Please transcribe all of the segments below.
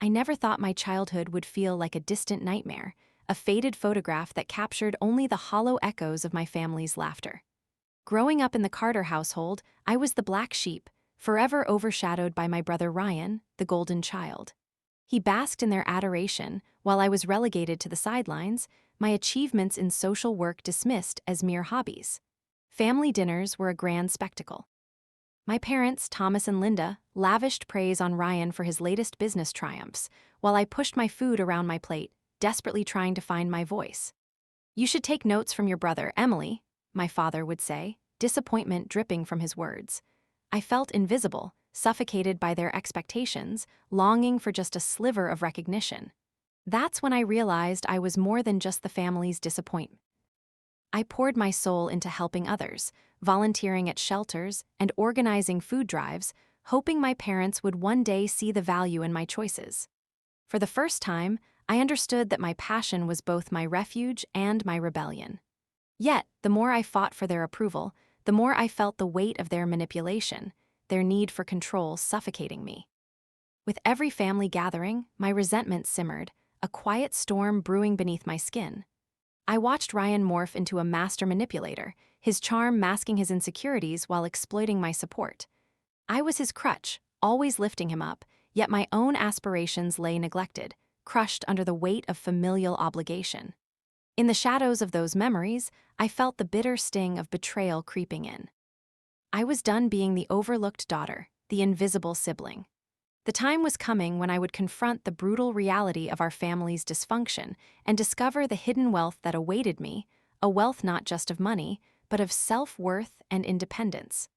I never thought my childhood would feel like a distant nightmare, a faded photograph that captured only the hollow echoes of my family's laughter. Growing up in the Carter household, I was the black sheep, forever overshadowed by my brother Ryan, the golden child. He basked in their adoration, while I was relegated to the sidelines, my achievements in social work dismissed as mere hobbies. Family dinners were a grand spectacle. My parents, Thomas and Linda, lavished praise on Ryan for his latest business triumphs, while I pushed my food around my plate, desperately trying to find my voice. "You should take notes from your brother, Emily," my father would say, disappointment dripping from his words. I felt invisible, suffocated by their expectations, longing for just a sliver of recognition. That's when I realized I was more than just the family's disappointment. I poured my soul into helping others, volunteering at shelters and organizing food drives, hoping my parents would one day see the value in my choices. For the first time, I understood that my passion was both my refuge and my rebellion. Yet, the more I fought for their approval, the more I felt the weight of their manipulation, their need for control suffocating me. With every family gathering, my resentment simmered, a quiet storm brewing beneath my skin. I watched Ryan morph into a master manipulator, his charm masking his insecurities while exploiting my support. I was his crutch, always lifting him up, yet my own aspirations lay neglected, crushed under the weight of familial obligation. In the shadows of those memories, I felt the bitter sting of betrayal creeping in. I was done being the overlooked daughter, the invisible sibling. The time was coming when I would confront the brutal reality of our family's dysfunction and discover the hidden wealth that awaited me, a wealth not just of money, but of self-worth and independence.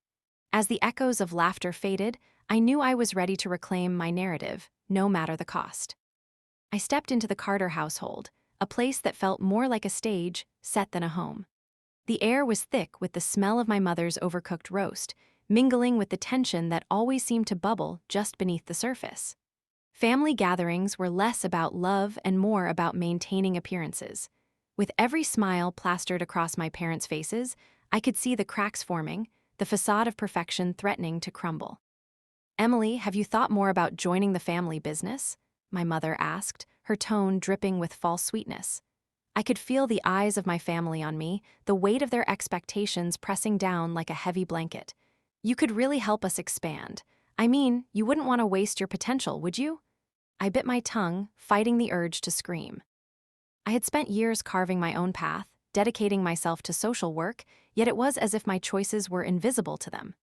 As the echoes of laughter faded, I knew I was ready to reclaim my narrative, no matter the cost. I stepped into the Carter household, a place that felt more like a stage set than a home. The air was thick with the smell of my mother's overcooked roast, mingling with the tension that always seemed to bubble just beneath the surface. Family gatherings were less about love and more about maintaining appearances. With every smile plastered across my parents' faces, I could see the cracks forming, the facade of perfection threatening to crumble. "Emily, have you thought more about joining the family business?" my mother asked, her tone dripping with false sweetness. I could feel the eyes of my family on me, the weight of their expectations pressing down like a heavy blanket. "You could really help us expand. I mean, you wouldn't want to waste your potential, would you?" I bit my tongue, fighting the urge to scream. I had spent years carving my own path, dedicating myself to social work, yet it was as if my choices were invisible to them.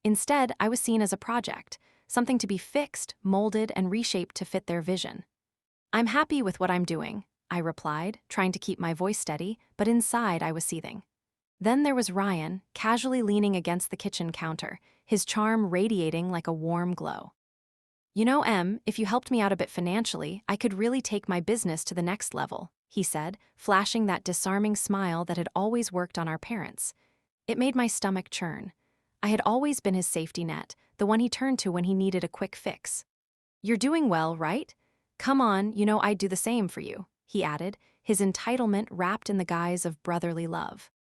Instead, I was seen as a project, something to be fixed, molded, and reshaped to fit their vision. "I'm happy with what I'm doing," I replied, trying to keep my voice steady, but inside I was seething. Then there was Ryan, casually leaning against the kitchen counter, his charm radiating like a warm glow. "You know, Em, if you helped me out a bit financially, I could really take my business to the next level," he said, flashing that disarming smile that had always worked on our parents. It made my stomach churn. I had always been his safety net, the one he turned to when he needed a quick fix. "You're doing well, right? Come on, you know I'd do the same for you," he added, his entitlement wrapped in the guise of brotherly love.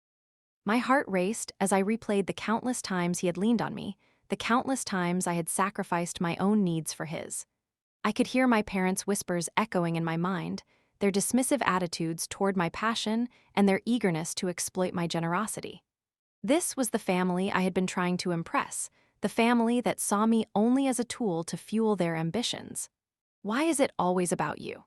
My heart raced as I replayed the countless times he had leaned on me, the countless times I had sacrificed my own needs for his. I could hear my parents' whispers echoing in my mind, their dismissive attitudes toward my passion and their eagerness to exploit my generosity. This was the family I had been trying to impress, the family that saw me only as a tool to fuel their ambitions. "Why is it always about you?"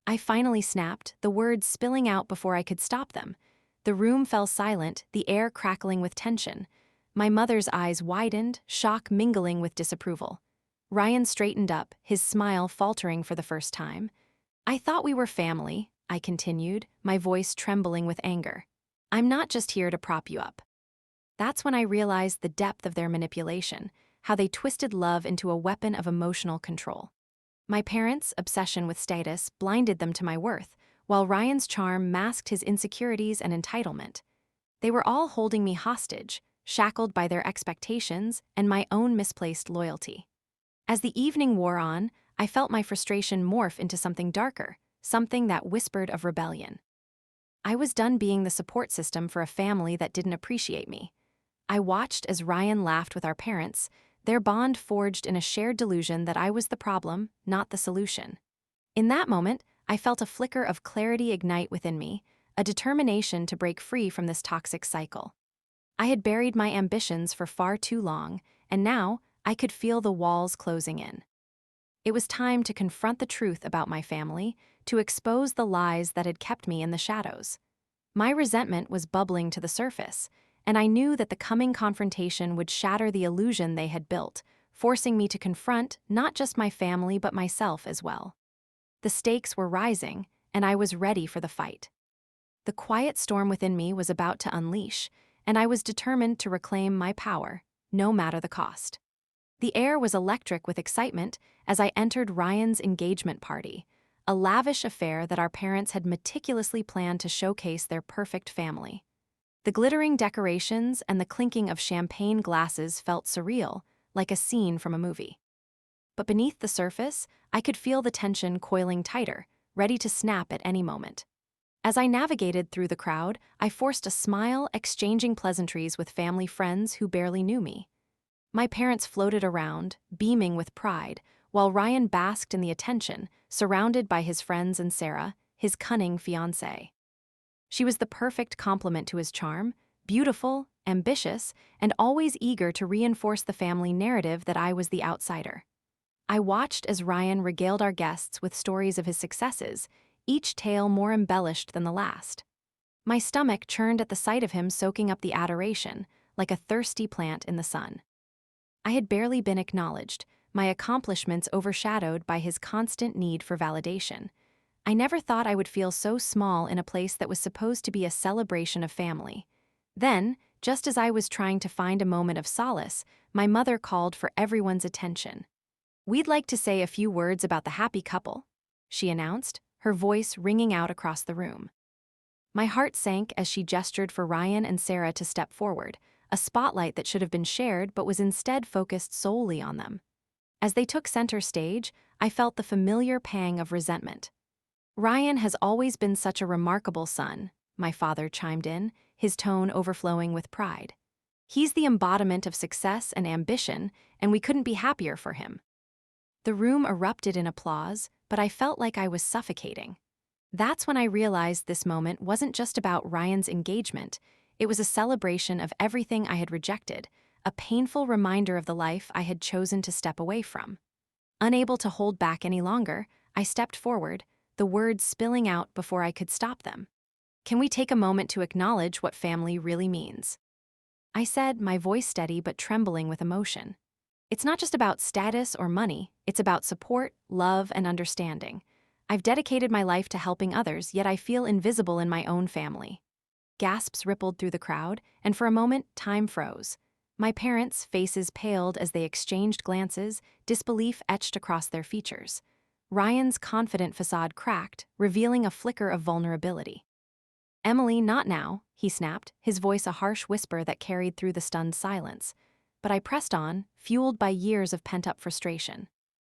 I finally snapped, the words spilling out before I could stop them. The room fell silent, the air crackling with tension. My mother's eyes widened, shock mingling with disapproval. Ryan straightened up, his smile faltering for the first time. "I thought we were family," I continued, my voice trembling with anger. "I'm not just here to prop you up." That's when I realized the depth of their manipulation, how they twisted love into a weapon of emotional control. My parents' obsession with status blinded them to my worth, while Ryan's charm masked his insecurities and entitlement. They were all holding me hostage, shackled by their expectations and my own misplaced loyalty. As the evening wore on, I felt my frustration morph into something darker, something that whispered of rebellion. I was done being the support system for a family that didn't appreciate me. I watched as Ryan laughed with our parents, their bond forged in a shared delusion that I was the problem, not the solution. In that moment, I felt a flicker of clarity ignite within me, a determination to break free from this toxic cycle. I had buried my ambitions for far too long, and now I could feel the walls closing in. It was time to confront the truth about my family, to expose the lies that had kept me in the shadows. My resentment was bubbling to the surface, and I knew that the coming confrontation would shatter the illusion they had built, forcing me to confront not just my family but myself as well. The stakes were rising, and I was ready for the fight. The quiet storm within me was about to unleash, and I was determined to reclaim my power, no matter the cost. The air was electric with excitement as I entered Ryan's engagement party, a lavish affair that our parents had meticulously planned to showcase their perfect family. The glittering decorations and the clinking of champagne glasses felt surreal, like a scene from a movie. But beneath the surface, I could feel the tension coiling tighter, ready to snap at any moment. As I navigated through the crowd, I forced a smile, exchanging pleasantries with family friends who barely knew me. My parents floated around, beaming with pride, while Ryan basked in the attention, surrounded by his friends and Sarah, his cunning fiancée. She was the perfect complement to his charm, beautiful, ambitious, and always eager to reinforce the family narrative that I was the outsider. I watched as Ryan regaled our guests with stories of his successes, each tale more embellished than the last. My stomach churned at the sight of him soaking up the adoration, like a thirsty plant in the sun. I had barely been acknowledged, my accomplishments overshadowed by his constant need for validation. I never thought I would feel so small in a place that was supposed to be a celebration of family. Then, just as I was trying to find a moment of solace, my mother called for everyone's attention. "We'd like to say a few words about the happy couple," she announced, her voice ringing out across the room. My heart sank as she gestured for Ryan and Sarah to step forward, a spotlight that should have been shared but was instead focused solely on them. As they took center stage, I felt the familiar pang of resentment. "Ryan has always been such a remarkable son," my father chimed in, his tone overflowing with pride. "He's the embodiment of success and ambition, and we couldn't be happier for him." The room erupted in applause, but I felt like I was suffocating. That's when I realized this moment wasn't just about Ryan's engagement, it was a celebration of everything I had rejected, a painful reminder of the life I had chosen to step away from. Unable to hold back any longer, I stepped forward, the words spilling out before I could stop them. "Can we take a moment to acknowledge what family really means?" I said, my voice steady but trembling with emotion. "It's not just about status or money, it's about support, love, and understanding. I've dedicated my life to helping others, yet I feel invisible in my own family." Gasps rippled through the crowd, and for a moment, time froze. My parents' faces paled as they exchanged glances, disbelief etched across their features. Ryan's confident facade cracked, revealing a flicker of vulnerability. "Emily, not now," he snapped, his voice a harsh whisper that carried through the stunned silence. But I pressed on, fueled by years of pent-up frustration.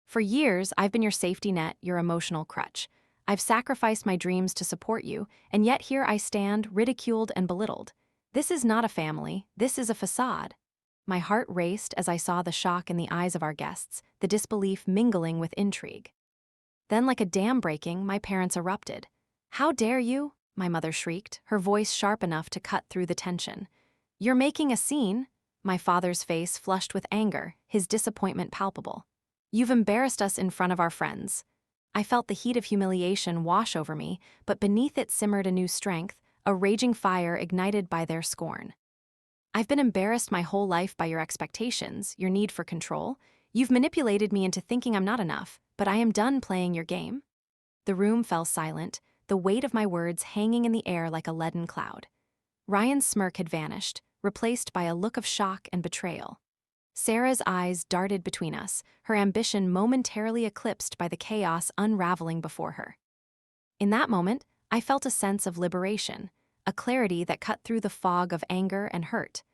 "For years, I've been your safety net, your emotional crutch. I've sacrificed my dreams to support you, and yet here I stand, ridiculed and belittled. This is not a family, this is a facade." My heart raced as I saw the shock in the eyes of our guests, the disbelief mingling with intrigue. Then, like a dam breaking, my parents erupted. "How dare you?" my mother shrieked, her voice sharp enough to cut through the tension. "You're making a scene." My father's face flushed with anger, his disappointment palpable. "You've embarrassed us in front of our friends." I felt the heat of humiliation wash over me, but beneath it simmered a new strength, a raging fire ignited by their scorn. "I've been embarrassed my whole life by your expectations, your need for control. You've manipulated me into thinking I'm not enough, but I am done playing your game." The room fell silent, the weight of my words hanging in the air like a leaden cloud. Ryan's smirk had vanished, replaced by a look of shock and betrayal. Sarah's eyes darted between us, her ambition momentarily eclipsed by the chaos unraveling before her. In that moment, I felt a sense of liberation, a clarity that cut through the fog of anger and hurt.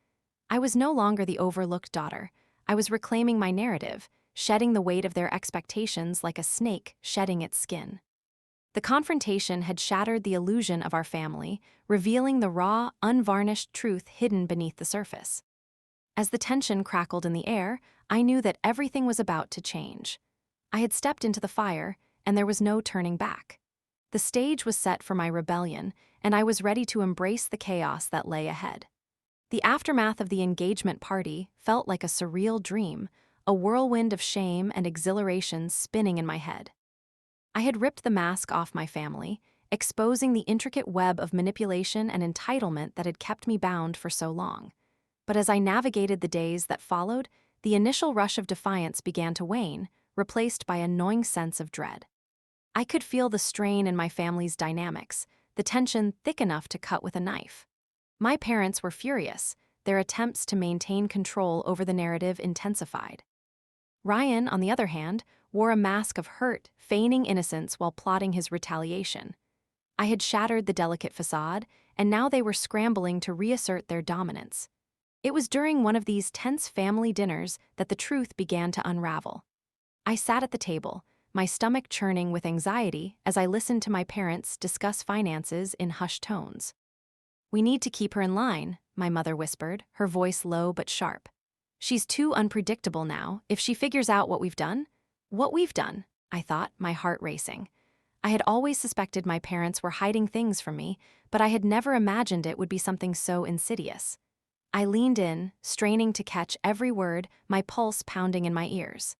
I was no longer the overlooked daughter. I was reclaiming my narrative, shedding the weight of their expectations like a snake shedding its skin. The confrontation had shattered the illusion of our family, revealing the raw, unvarnished truth hidden beneath the surface. As the tension crackled in the air, I knew that everything was about to change. I had stepped into the fire, and there was no turning back. The stage was set for my rebellion, and I was ready to embrace the chaos that lay ahead. The aftermath of the engagement party felt like a surreal dream, a whirlwind of shame and exhilaration spinning in my head. I had ripped the mask off my family, exposing the intricate web of manipulation and entitlement that had kept me bound for so long. But as I navigated the days that followed, the initial rush of defiance began to wane, replaced by a gnawing sense of dread. I could feel the strain in my family's dynamics, the tension thick enough to cut with a knife. My parents were furious, their attempts to maintain control over the narrative intensified. Ryan, on the other hand, wore a mask of hurt, feigning innocence while plotting his retaliation. I had shattered the delicate facade, and now they were scrambling to reassert their dominance. It was during one of these tense family dinners that the truth began to unravel. I sat at the table, my stomach churning with anxiety as I listened to my parents discuss finances in hushed tones. "We need to keep her in line," my mother whispered, her voice low but sharp. "She's too unpredictable now. If she figures out what we've done," I thought, my heart racing. I had always suspected my parents were hiding things from me, but I had never imagined it would be something so insidious. I leaned in, straining to catch every word, my pulse pounding in my ears.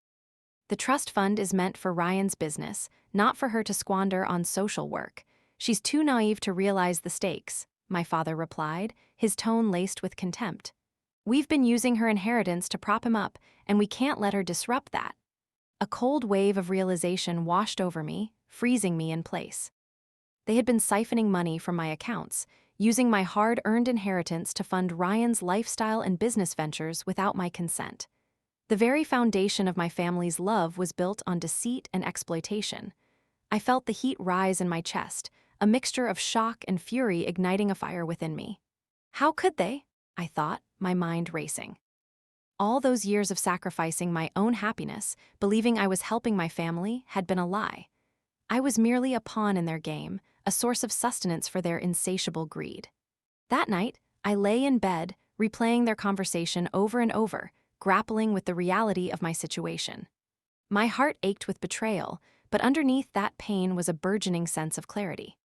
"The trust fund is meant for Ryan's business, not for her to squander on social work. She's too naive to realize the stakes," my father replied, his tone laced with contempt. "We've been using her inheritance to prop him up, and we can't let her disrupt that." A cold wave of realization washed over me, freezing me in place. They had been siphoning money from my accounts, using my hard-earned inheritance to fund Ryan's lifestyle and business ventures without my consent. The very foundation of my family's love was built on deceit and exploitation. I felt the heat rise in my chest, a mixture of shock and fury igniting a fire within me. How could they? I thought, my mind racing. All those years of sacrificing my own happiness, believing I was helping my family, had been a lie. I was merely a pawn in their game, a source of sustenance for their insatiable greed. That night, I lay in bed, replaying their conversation over and over, grappling with the reality of my situation. My heart ached with betrayal, but underneath that pain was a burgeoning sense of clarity.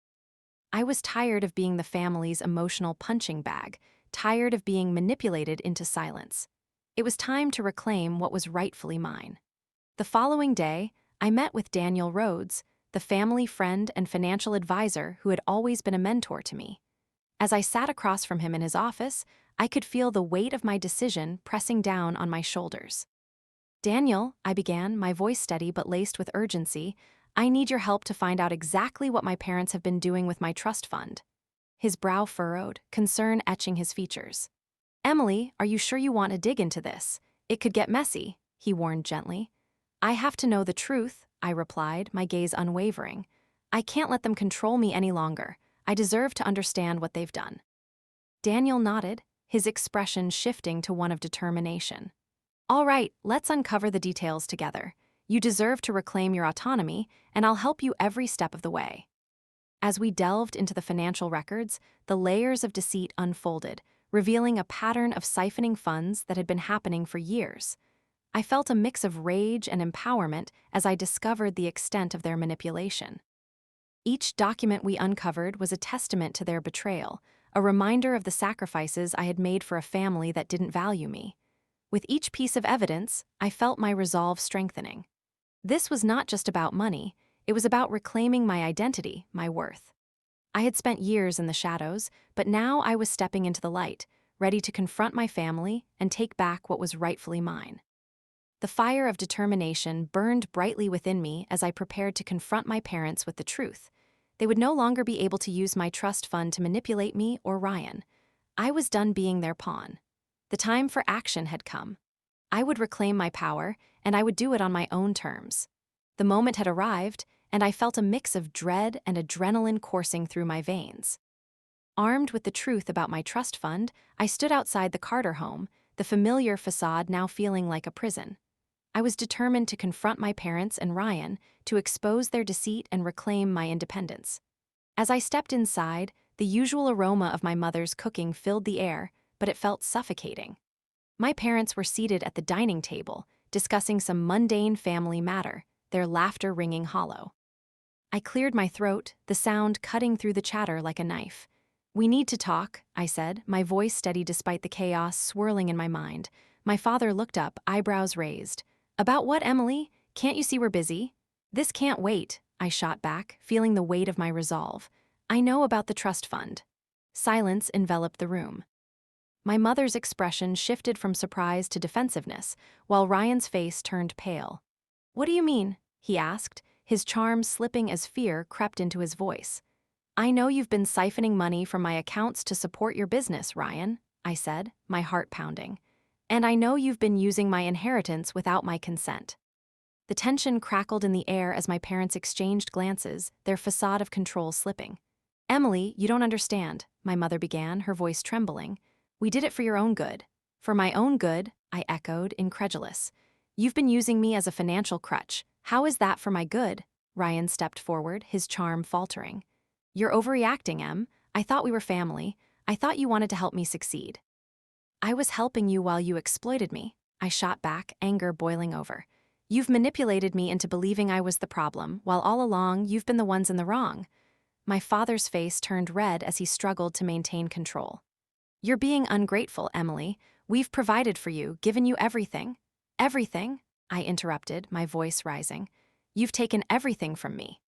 I was tired of being the family's emotional punching bag, tired of being manipulated into silence. It was time to reclaim what was rightfully mine. The following day, I met with Daniel Rhodes, the family friend and financial advisor who had always been a mentor to me. As I sat across from him in his office, I could feel the weight of my decision pressing down on my shoulders. "Daniel," I began, my voice steady but laced with urgency, "I need your help to find out exactly what my parents have been doing with my trust fund." His brow furrowed, concern etching his features. "Emily, are you sure you want to dig into this? It could get messy," he warned gently. "I have to know the truth," I replied, my gaze unwavering. "I can't let them control me any longer. I deserve to understand what they've done." Daniel nodded, his expression shifting to one of determination. "All right, let's uncover the details together. You deserve to reclaim your autonomy, and I'll help you every step of the way." As we delved into the financial records, the layers of deceit unfolded, revealing a pattern of siphoning funds that had been happening for years. I felt a mix of rage and empowerment as I discovered the extent of their manipulation. Each document we uncovered was a testament to their betrayal, a reminder of the sacrifices I had made for a family that didn't value me. With each piece of evidence, I felt my resolve strengthening. This was not just about money, it was about reclaiming my identity, my worth. I had spent years in the shadows, but now I was stepping into the light, ready to confront my family and take back what was rightfully mine. The fire of determination burned brightly within me as I prepared to confront my parents with the truth. They would no longer be able to use my trust fund to manipulate me or Ryan. I was done being their pawn. The time for action had come. I would reclaim my power, and I would do it on my own terms. The moment had arrived, and I felt a mix of dread and adrenaline coursing through my veins. Armed with the truth about my trust fund, I stood outside the Carter home, the familiar facade now feeling like a prison. I was determined to confront my parents and Ryan, to expose their deceit and reclaim my independence. As I stepped inside, the usual aroma of my mother's cooking filled the air, but it felt suffocating. My parents were seated at the dining table, discussing some mundane family matter, their laughter ringing hollow. I cleared my throat, the sound cutting through the chatter like a knife. "We need to talk," I said, my voice steady despite the chaos swirling in my mind. My father looked up, eyebrows raised. "About what, Emily? Can't you see we're busy?" "This can't wait," I shot back, feeling the weight of my resolve. "I know about the trust fund." Silence enveloped the room. My mother's expression shifted from surprise to defensiveness, while Ryan's face turned pale. "What do you mean?" he asked, his charm slipping as fear crept into his voice. "I know you've been siphoning money from my accounts to support your business, Ryan," I said, my heart pounding. "And I know you've been using my inheritance without my consent." The tension crackled in the air as my parents exchanged glances, their facade of control slipping. "Emily, you don't understand," my mother began, her voice trembling. "We did it for your own good." "For my own good," I echoed, incredulous. "You've been using me as a financial crutch. How is that for my good?" Ryan stepped forward, his charm faltering. "You're overreacting, Em. I thought we were family. I thought you wanted to help me succeed." "I was helping you while you exploited me," I shot back, anger boiling over. "You've manipulated me into believing I was the problem, while all along you've been the ones in the wrong." My father's face turned red as he struggled to maintain control. "You're being ungrateful, Emily. We've provided for you, given you everything." "Everything?" I interrupted, my voice rising. "You've taken everything from me.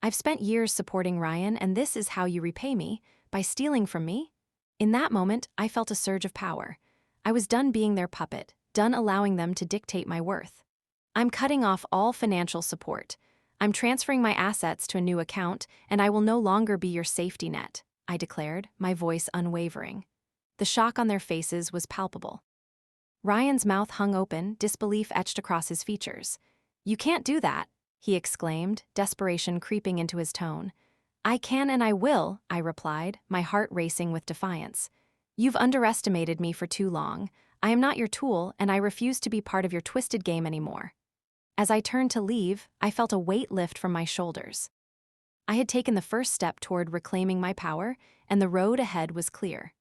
I've spent years supporting Ryan, and this is how you repay me, by stealing from me?" In that moment, I felt a surge of power. I was done being their puppet, done allowing them to dictate my worth. "I'm cutting off all financial support. I'm transferring my assets to a new account, and I will no longer be your safety net," I declared, my voice unwavering. The shock on their faces was palpable. Ryan's mouth hung open, disbelief etched across his features. "You can't do that," he exclaimed, desperation creeping into his tone. "I can and I will," I replied, my heart racing with defiance. "You've underestimated me for too long. I am not your tool, and I refuse to be part of your twisted game anymore." As I turned to leave, I felt a weight lift from my shoulders. I had taken the first step toward reclaiming my power, and the road ahead was clear.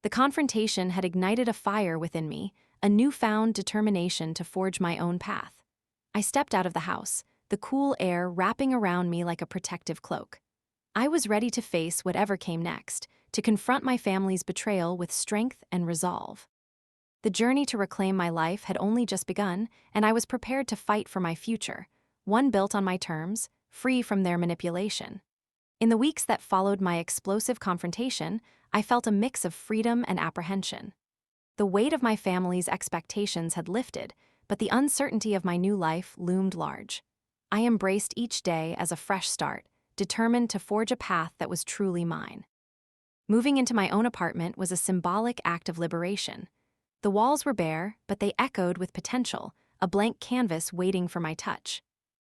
The confrontation had ignited a fire within me, a newfound determination to forge my own path. I stepped out of the house, the cool air wrapping around me like a protective cloak. I was ready to face whatever came next, to confront my family's betrayal with strength and resolve. The journey to reclaim my life had only just begun, and I was prepared to fight for my future, one built on my terms, free from their manipulation. In the weeks that followed my explosive confrontation, I felt a mix of freedom and apprehension. The weight of my family's expectations had lifted, but the uncertainty of my new life loomed large. I embraced each day as a fresh start, determined to forge a path that was truly mine. Moving into my own apartment was a symbolic act of liberation. The walls were bare, but they echoed with potential, a blank canvas waiting for my touch.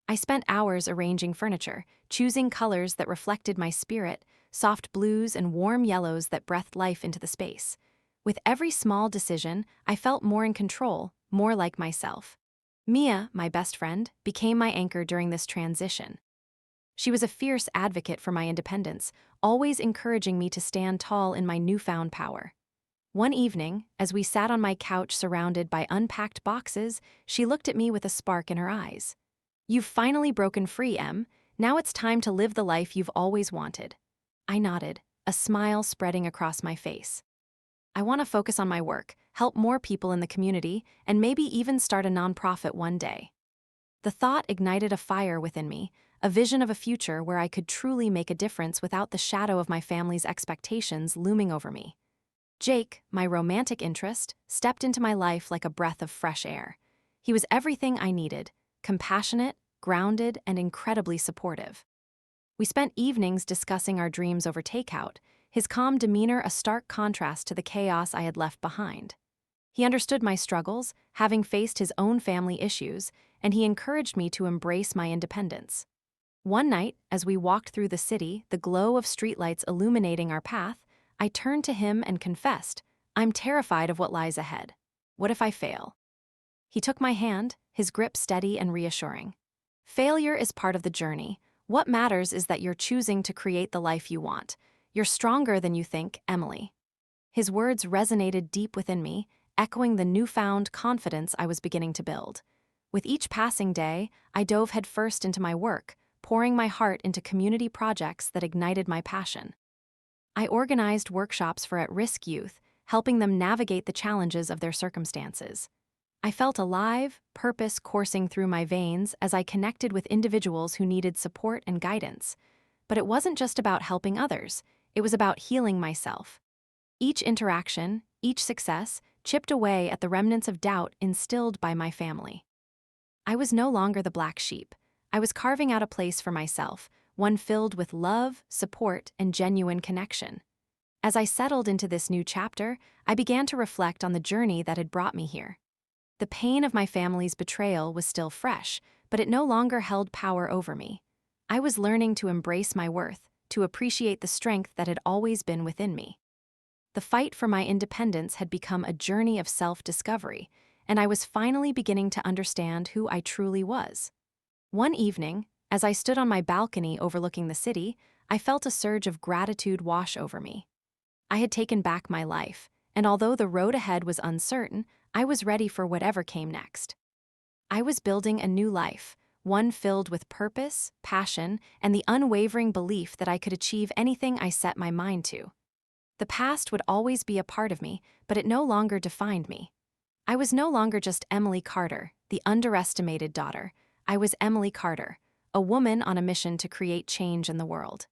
I spent hours arranging furniture, choosing colors that reflected my spirit, soft blues and warm yellows that breathed life into the space. With every small decision, I felt more in control, more like myself. Mia, my best friend, became my anchor during this transition. She was a fierce advocate for my independence, always encouraging me to stand tall in my newfound power. One evening, as we sat on my couch surrounded by unpacked boxes, she looked at me with a spark in her eyes. "You've finally broken free, Em. Now it's time to live the life you've always wanted." I nodded, a smile spreading across my face. "I want to focus on my work, help more people in the community, and maybe even start a nonprofit one day." The thought ignited a fire within me, a vision of a future where I could truly make a difference without the shadow of my family's expectations looming over me. Jake, my romantic interest, stepped into my life like a breath of fresh air. He was everything I needed, compassionate, grounded, and incredibly supportive. We spent evenings discussing our dreams over takeout, his calm demeanor a stark contrast to the chaos I had left behind. He understood my struggles, having faced his own family issues, and he encouraged me to embrace my independence. One night, as we walked through the city, the glow of streetlights illuminating our path, I turned to him and confessed, "I'm terrified of what lies ahead. What if I fail?" He took my hand, his grip steady and reassuring. "Failure is part of the journey. What matters is that you're choosing to create the life you want. You're stronger than you think, Emily." His words resonated deep within me, echoing the newfound confidence I was beginning to build. With each passing day, I dove headfirst into my work, pouring my heart into community projects that ignited my passion. I organized workshops for at-risk youth, helping them navigate the challenges of their circumstances. I felt alive, purpose coursing through my veins as I connected with individuals who needed support and guidance. But it wasn't just about helping others, it was about healing myself. Each interaction, each success, chipped away at the remnants of doubt instilled by my family. I was no longer the black sheep. I was carving out a place for myself, one filled with love, support, and genuine connection. As I settled into this new chapter, I began to reflect on the journey that had brought me here. The pain of my family's betrayal was still fresh, but it no longer held power over me. I was learning to embrace my worth, to appreciate the strength that had always been within me. The fight for my independence had become a journey of self-discovery, and I was finally beginning to understand who I truly was. One evening, as I stood on my balcony overlooking the city, I felt a surge of gratitude wash over me. I had taken back my life, and although the road ahead was uncertain, I was ready for whatever came next. I was building a new life, one filled with purpose, passion, and the unwavering belief that I could achieve anything I set my mind to. The past would always be a part of me, but it no longer defined me. I was no longer just Emily Carter, the underestimated daughter. I was Emily Carter, a woman on a mission to create change in the world.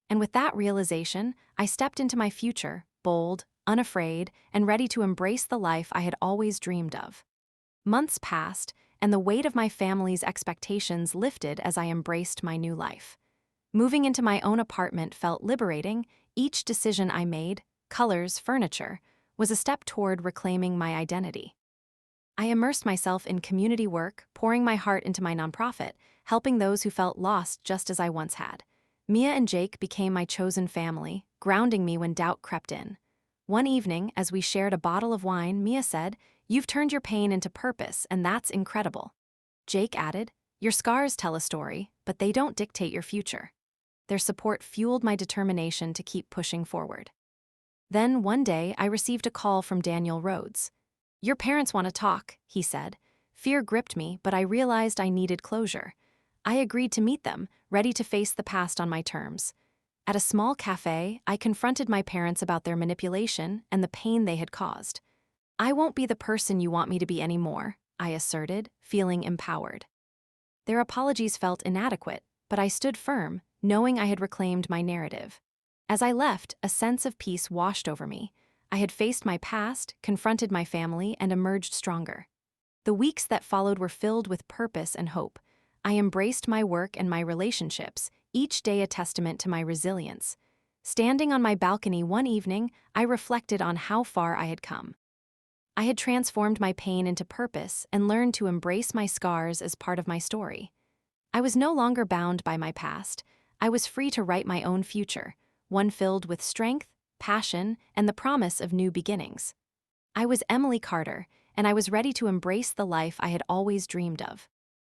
And with that realization, I stepped into my future, bold, unafraid, and ready to embrace the life I had always dreamed of. Months passed, and the weight of my family's expectations lifted as I embraced my new life. Moving into my own apartment felt liberating. Each decision I made, colors, furniture, was a step toward reclaiming my identity. I immersed myself in community work, pouring my heart into my nonprofit, helping those who felt lost just as I once had. Mia and Jake became my chosen family, grounding me when doubt crept in. One evening, as we shared a bottle of wine, Mia said, "You've turned your pain into purpose, and that's incredible." Jake added, "Your scars tell a story, but they don't dictate your future." Their support fueled my determination to keep pushing forward. Then, one day, I received a call from Daniel Rhodes. "Your parents want to talk," he said. Fear gripped me, but I realized I needed closure. I agreed to meet them, ready to face the past on my terms. At a small cafe, I confronted my parents about their manipulation and the pain they had caused. "I won't be the person you want me to be anymore," I asserted, feeling empowered. Their apologies felt inadequate, but I stood firm, knowing I had reclaimed my narrative. As I left, a sense of peace washed over me. I had faced my past, confronted my family, and emerged stronger. The weeks that followed were filled with purpose and hope. I embraced my work and my relationships, each day a testament to my resilience. Standing on my balcony one evening, I reflected on how far I had come. I had transformed my pain into purpose and learned to embrace my scars as part of my story. I was no longer bound by my past. I was free to write my own future, one filled with strength, passion, and the promise of new beginnings. I was Emily Carter, and I was ready to embrace the life I had always dreamed of.